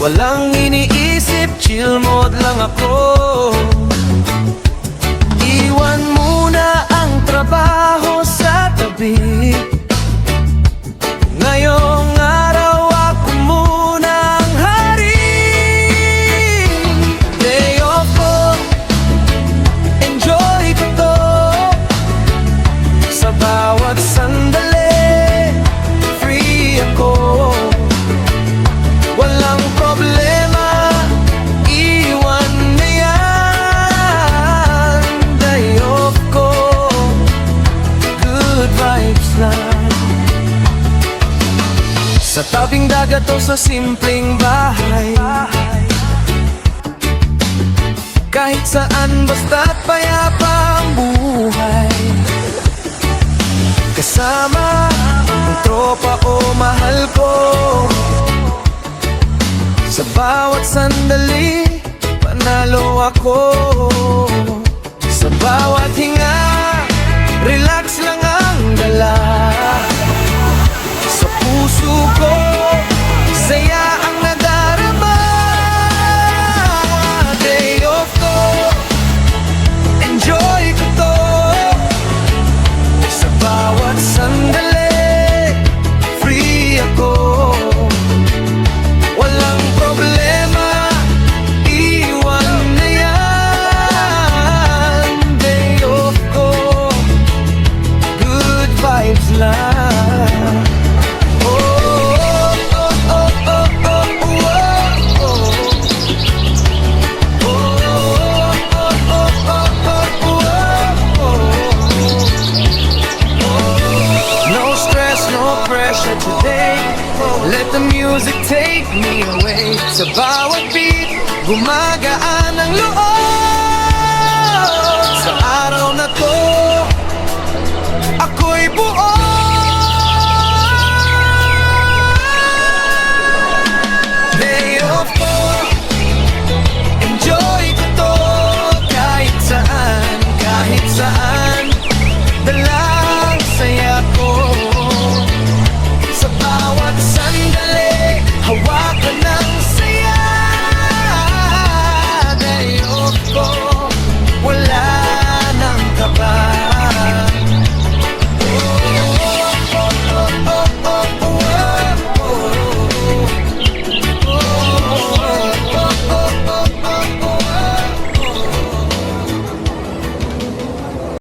Walang iniisip, chill mode lang ako. Iwan muna ang trabaho sa tabi. Ngayong araw ako muna ang hari. Day off ko, enjoy ko to. Sa bawat sandali, free ako. Walang problema, iwan na yan. Day off ko, good vibes lang. Sa tabing dagat o sa simpleng bahay, kahit saan basta't payapa ang buhay. Kasama ang tropa o mahal ko. Sa bawat sandali, panalo ako. Sa bawat hinga, relax lang ang dala. Sa puso ko, saya ang nadarama. Day off ko, enjoy ko to. Sa bawat sandali, free ako. Walang problema, iwan na yan. Day off ko, good vibes lang. No stress, no pressure today. Let the music take me away. Sa bawat beat, gumagaan ang loob.